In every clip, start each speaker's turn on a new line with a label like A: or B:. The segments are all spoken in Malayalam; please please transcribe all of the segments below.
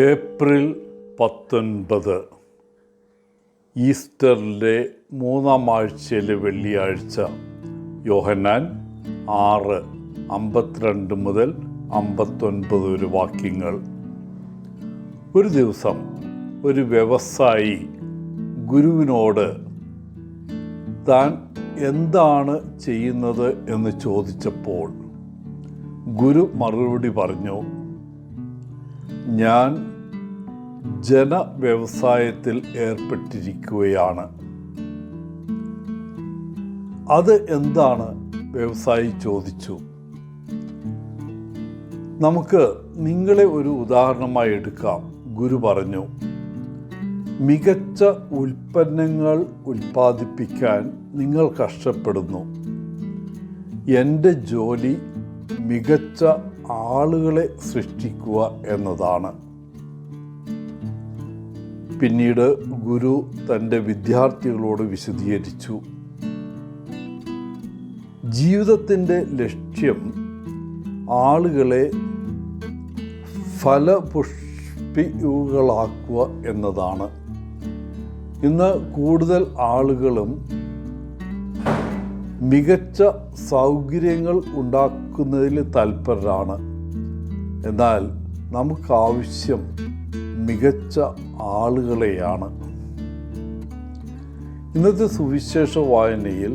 A: ഏപ്രിൽ 19 ഈസ്റ്ററിൻ്റെ 3-ാം ആഴ്ചയിലെ വെള്ളിയാഴ്ച. യോഹന്നാൻ 6:52 മുതൽ 59 വരെ വാക്യങ്ങൾ. ഒരു ദിവസം ഒരു വ്യവസായി ഗുരുവിനോട് താൻ എന്താണ് ചെയ്യുന്നത് എന്ന് ചോദിച്ചപ്പോൾ ഗുരു മറുപടി പറഞ്ഞു, ഞാൻ ജനവ്യവസായത്തിൽ ഏർപ്പെട്ടിരിക്കുകയാണ്. അത് എന്താണ്? വ്യവസായി ചോദിച്ചു. നമുക്ക് നിങ്ങളെ ഒരു ഉദാഹരണമായി എടുക്കാം. ഗുരു പറഞ്ഞു, മികച്ച ഉൽപ്പന്നങ്ങൾ ഉൽപ്പാദിപ്പിക്കാൻ നിങ്ങൾ കഷ്ടപ്പെടുന്നു. എൻ്റെ ജോലി മികച്ച ആളുകളെ സൃഷ്ടിക്കുക എന്നതാണ്. പിന്നീട് ഗുരു തൻ്റെ വിദ്യാർത്ഥികളോട് വിശദീകരിച്ചു, ജീവിതത്തിൻ്റെ ലക്ഷ്യം ആളുകളെ ഫലപുഷ്പികളാക്കുക എന്നതാണ്. ഇന്ന് കൂടുതൽ ആളുകളും മികച്ച സൗകര്യങ്ങൾ ഉണ്ടാക്കുന്നതിൽ തൽപരരാണ്. എന്നാൽ നമുക്കാവശ്യം മികച്ച ആളുകളെയാണ്. ഇന്നത്തെ സുവിശേഷ വായനയിൽ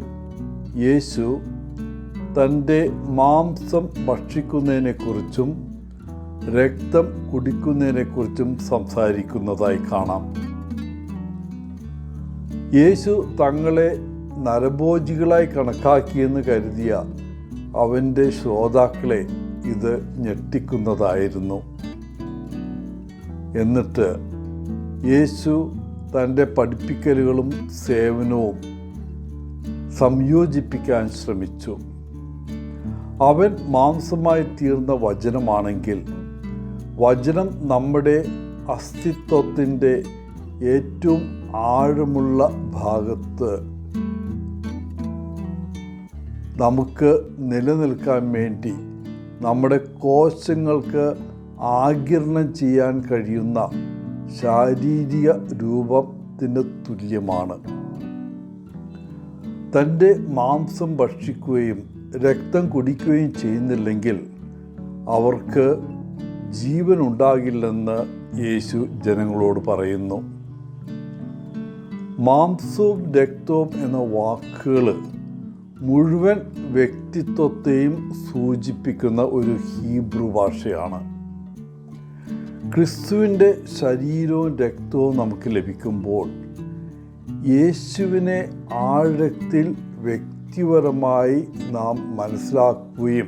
A: യേശു തൻ്റെ മാംസം ഭക്ഷിക്കുന്നതിനെക്കുറിച്ചും രക്തം കുടിക്കുന്നതിനെക്കുറിച്ചും സംസാരിക്കുന്നതായി കാണാം. യേശു തങ്ങളെ നരഭോജികളായി കണക്കാക്കിയെന്ന് കരുതിയ അവൻ്റെ ശ്രോതാക്കളെ ഇത് ഞെട്ടിക്കുന്നതായിരുന്നു. എന്നിട്ട് യേശു തൻ്റെ പഠിപ്പിക്കലുകളും സേവനവും സംയോജിപ്പിക്കാൻ ശ്രമിച്ചു. അവൻ മാംസമായി തീർന്ന വചനമാണെങ്കിൽ വചനം നമ്മുടെ അസ്തിത്വത്തിൻ്റെ ഏറ്റവും ആഴമുള്ള ഭാഗത്ത് നമുക്ക് നിലനിൽക്കാൻ വേണ്ടി നമ്മുടെ കോശങ്ങൾക്ക് ആഗിരണം ചെയ്യാൻ കഴിയുന്ന ശാരീരിക രൂപത്തിന് തുല്യമാണ്. തൻ്റെ മാംസം ഭക്ഷിക്കുകയും രക്തം കുടിക്കുകയും ചെയ്യുന്നില്ലെങ്കിൽ അവർക്ക് ജീവൻ ഉണ്ടാകില്ലെന്ന് യേശു ജനങ്ങളോട് പറയുന്നു. മാംസവും രക്തവും എന്ന വാക്കുകൾ മുഴുവൻ വ്യക്തിത്വത്തെയും സൂചിപ്പിക്കുന്ന ഒരു ഹീബ്രു ഭാഷയാണ്. ക്രിസ്തുവിൻ്റെ ശരീരവും രക്തവും നമുക്ക് ലഭിക്കുമ്പോൾ യേശുവിനെ ആഴത്തിൽ വ്യക്തിപരമായി നാം മനസ്സിലാക്കുകയും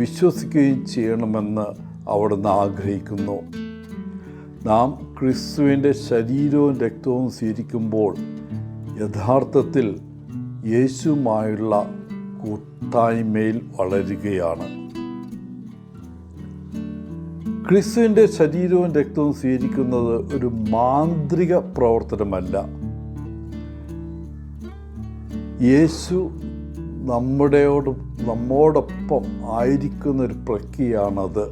A: വിശ്വസിക്കുകയും ചെയ്യണമെന്ന് അവിടുന്ന് ആഗ്രഹിക്കുന്നു. നാം ക്രിസ്തുവിൻ്റെ ശരീരവും രക്തവും സ്വീകരിക്കുമ്പോൾ യഥാർത്ഥത്തിൽ യേശുവുമായുള്ള കൂട്ടായ്മയിൽ വളരുകയാണ്. ക്രിസ്തുവിൻ്റെ ശരീരവും രക്തവും സ്വീകരിക്കുന്നത് ഒരു മാന്ത്രിക പ്രവർത്തനമല്ല. യേശു നമ്മോടൊപ്പം ആയിരിക്കുന്നൊരു പ്രക്രിയയാണത്.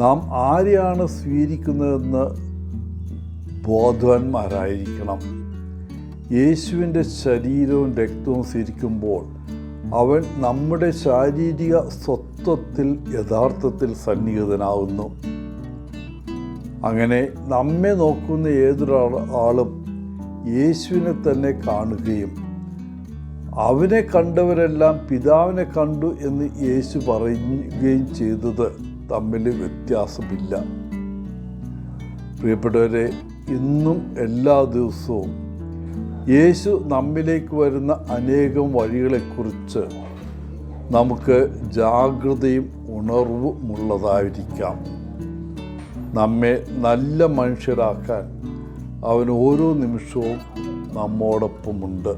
A: നാം ആരെയാണ് സ്വീകരിക്കുന്നതെന്ന് ബോധവാന്മാരായിരിക്കണം. യേശുവിൻ്റെ ശരീരവും രക്തവും സ്വീകരിക്കുമ്പോൾ അവൻ നമ്മുടെ ശാരീരിക സ്വത്വത്തിൽ യഥാർത്ഥത്തിൽ സന്നിഹിതനാവുന്നു. അങ്ങനെ നമ്മെ നോക്കുന്ന ഏതൊരാളും യേശുവിനെ തന്നെ കാണുകയും അവനെ കണ്ടവരെല്ലാം പിതാവിനെ കണ്ടു എന്ന് യേശു പറയുകയും ചെയ്തത് തമ്മിൽ വ്യത്യാസമില്ല. പ്രിയപ്പെട്ടവരെ, ഇന്നും എല്ലാ ദിവസവും യേശു നമ്മിലേക്ക് വരുന്ന അനേകം വഴികളെക്കുറിച്ച് നമുക്ക് ജാഗ്രതയും ഉണർവുമുള്ളതായിരിക്കാം. നമ്മെ നല്ല മനുഷ്യരാക്കാൻ അവൻ ഓരോ നിമിഷവും നമ്മോടൊപ്പമുണ്ട്.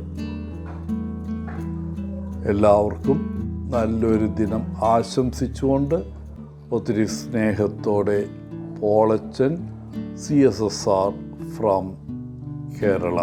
A: എല്ലാവർക്കും നല്ലൊരു ദിനം ആശംസിച്ചുകൊണ്ട് ഒത്തിരി സ്നേഹത്തോടെ പോളച്ചൻ, CSSR ഫ്രം കേരള.